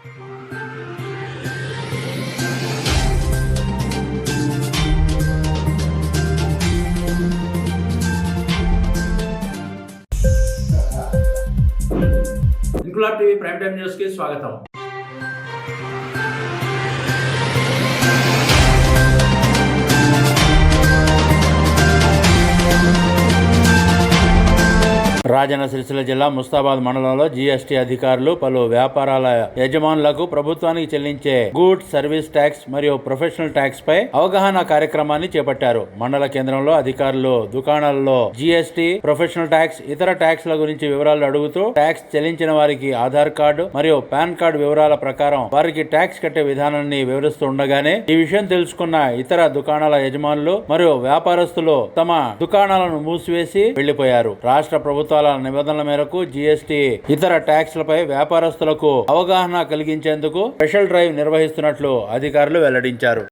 Inquilab TV prime time news కి స్వాగతం. రాజన్న సిరిసిల్ల జిల్లా ముస్తాబాద్ మండలంలో జీఎస్టీ అధికారులు పలు వ్యాపారాల యజమానులకు ప్రభుత్వానికి చెల్లించే గూడ్స్ సర్వీస్ ట్యాక్స్ మరియు ప్రొఫెషనల్ ట్యాక్స్ పై అవగాహన కార్యక్రమాన్ని చేపట్టారు. మండల కేంద్రంలో అధికారులు దుకాణాలలో జీఎస్టీ, ప్రొఫెషనల్ ట్యాక్స్, ఇతర ట్యాక్స్ ల గురించి వివరాలు అడుగుతూ ట్యాక్స్ చెల్లించిన వారికి ఆధార్ కార్డు మరియు పాన్ కార్డు వివరాల ప్రకారం వారికి ట్యాక్స్ కట్టే విధానాన్ని వివరిస్తూ ఉండగానే ఈ విషయం తెలుసుకున్న ఇతర దుకాణాల యజమానులు మరియు వ్యాపారస్తులు తమ దుకాణాలను మూసివేసి వెళ్లిపోయారు. రాష్ట్ర ప్రభుత్వాల నిబంధనల మేరకు జీఎస్టీ, ఇతర ట్యాక్స్లపై వ్యాపారస్తులకు అవగాహన కలిగించేందుకు స్పెషల్ డ్రైవ్ నిర్వహిస్తున్నట్లు అధికారులు వెల్లడించారు.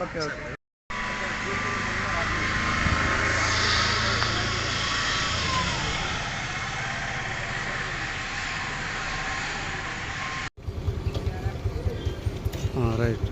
Okay okay. రైట్.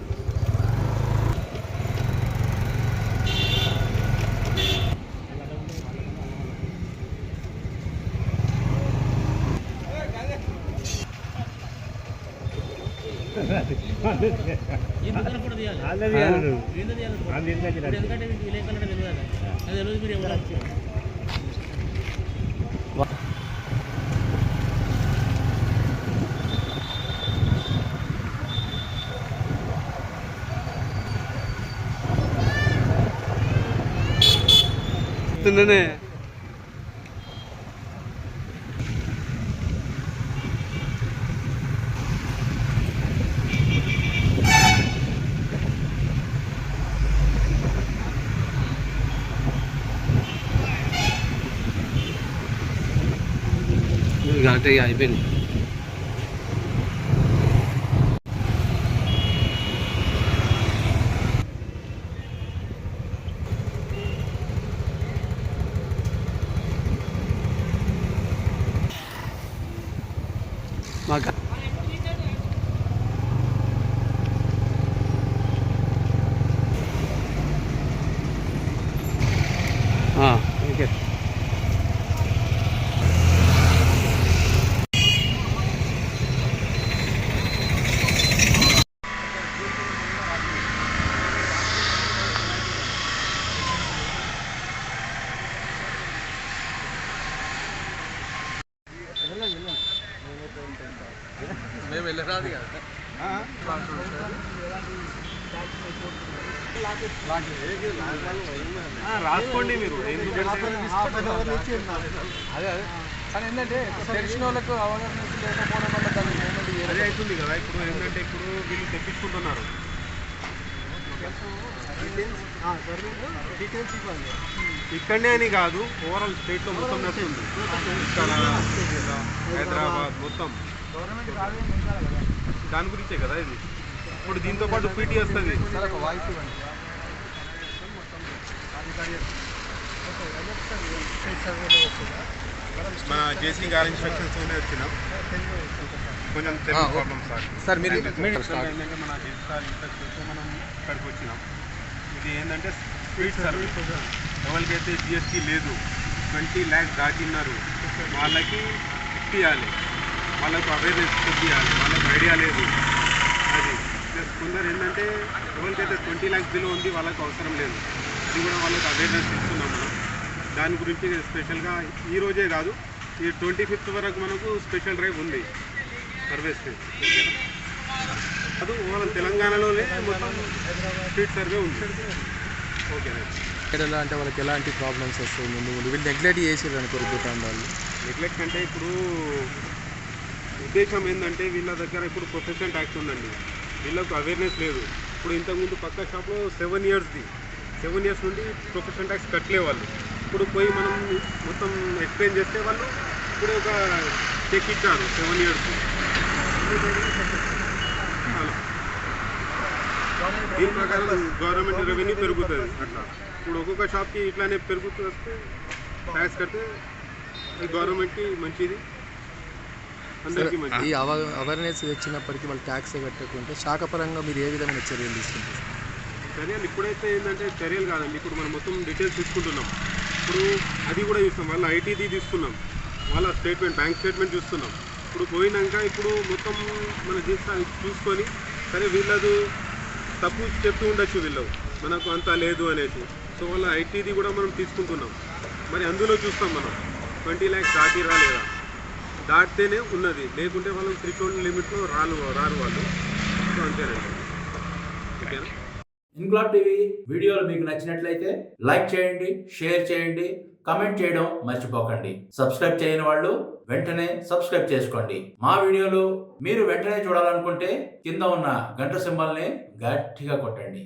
అంటే అయిపోయింది. మాకు ఓకే. మేము వెళ్ళరాదు కదా రాసుకోండి మీరు. అదే అదే కానీ ఏంటంటే తెలిసిన వాళ్ళకు అవగాహన లేకపోవడం వల్ల దాన్ని పేమెంట్ అదే అవుతుంది కదా. ఇప్పుడు ఏంటంటే ఇప్పుడు వీళ్ళు తెప్పించుకుంటున్నారు. ఇక్కడనే అని కాదు, ఓవరాల్ స్టేట్లో మొత్తం నడుస్తుంది. ఇక్కడ హైదరాబాద్ మొత్తం దాని గురించే కదా ఇది. ఇప్పుడు దీంతో పాటు పీటీ వస్తుంది. మన జేసీ గారి ఇన్స్ట్రక్షన్స్ వచ్చినాం. కొంచెం తెలుగు ప్రాబ్లం సార్ మీరు ఏంటంటే మన డిజిటల్ ఇంట్రెస్ట్ చూస్తే మనం ఇక్కడికి వచ్చినాం. ఇది ఏంటంటే స్పీడ్ సర్వీస్. ఎవరికైతే జిఎస్టీ లేదు 20 lakhs దాటిన్నారు వాళ్ళకి ఇప్పియాలి, వాళ్ళకు అవేర్నెస్ ఇప్పియాలి, వాళ్ళకి ఐడియా లేదు అది. ప్లస్ కొందరు ఏంటంటే ఎవరికైతే 20 lakhs బిలో ఉంది వాళ్ళకి అవసరం లేదు, అది కూడా వాళ్ళకి అవేర్నెస్ ఇస్తున్నాం మనం. దాని గురించి స్పెషల్గా ఈ రోజే కాదు, ఈ 25th వరకు మనకు స్పెషల్ డ్రైవ్ ఉంది సర్వీస్. అది ఓవరాల్ తెలంగాణలోనే మొత్తం స్పీడ్ సర్వే ఉంది. ఓకే ఎలా అంటే వాళ్ళకి ఎలాంటి ప్రాబ్లమ్స్ వస్తాయి? ముందు వీళ్ళు నెగ్లెక్ట్ చేసారు అనుకోరు వాళ్ళు. నెగ్లెక్ట్ అంటే ఇప్పుడు ఉద్దేశం ఏంటంటే వీళ్ళ దగ్గర ఇప్పుడు ప్రొఫెషన్ ట్యాక్స్ ఉందండి, వీళ్ళకు అవేర్నెస్ లేదు. ఇప్పుడు ఇంతకుముందు పక్క షాప్లో 7 years నుండి ప్రొఫెషన్ ట్యాక్స్ కట్టలే వాళ్ళు. ఇప్పుడు పోయి మనం మొత్తం ఎక్స్ప్లెయిన్ చేస్తే వాళ్ళు ఇప్పుడు ఒక చెక్ ఇచ్చారు 7 years. అలా దీని ప్రకారం గవర్నమెంట్ రెవెన్యూ పెరుగుతుంది. అట్లా ఇప్పుడు ఒక్కొక్క షాప్కి ఇట్లానే పెరుగుతూ వస్తే ట్యాక్స్ కడితే గవర్నమెంట్కి మంచిది, అందరికీ మంచిది. ఈ అవేర్నెస్ వచ్చినప్పటికీ వాళ్ళు ట్యాక్స్ కట్టకుంటే శాఖపరంగా మీరు ఏ విధమైన చర్యలు తీసుకుంటారు? చర్యలు ఇప్పుడైతే ఏంటంటే చర్యలు కాదండి, ఇప్పుడు మనం మొత్తం డీటెయిల్స్ తీసుకుంటున్నాం. ఇప్పుడు అది కూడా చూస్తాం, వాళ్ళ ఐటీది తీసుకున్నాం, వాళ్ళ స్టేట్మెంట్ బ్యాంక్ స్టేట్మెంట్ చూస్తున్నాం. ఇప్పుడు పోయినాక ఇప్పుడు మొత్తం మన చూసుకొని సరే వీళ్ళది తప్పు చెప్తూ ఉండొచ్చు, వీళ్ళు మనకు అంతా లేదు అనేసి. సో వాళ్ళ ఐటీది కూడా మనం తీసుకుంటున్నాం. మరి అందులో చూస్తాం మనం 20 lakhs దాటిరా లేదా, దాటితేనే ఉన్నది, లేకుంటే వాళ్ళు 320 లిమిట్లో రారు వాళ్ళు. సో అంతేనండి. ఓకేనా? ఇంక్లాబ్ టీవీ వీడియోలు మీకు నచ్చినట్లయితే లైక్ చేయండి, షేర్ చేయండి, కమెంట్ చేయడం మర్చిపోకండి. సబ్స్క్రైబ్ చేయని వాళ్ళు వెంటనే సబ్స్క్రైబ్ చేసుకోండి. మా వీడియోలు మీరు వెంటనే చూడాలనుకుంటే కింద ఉన్న గంట సింబల్ని గట్టిగా కొట్టండి.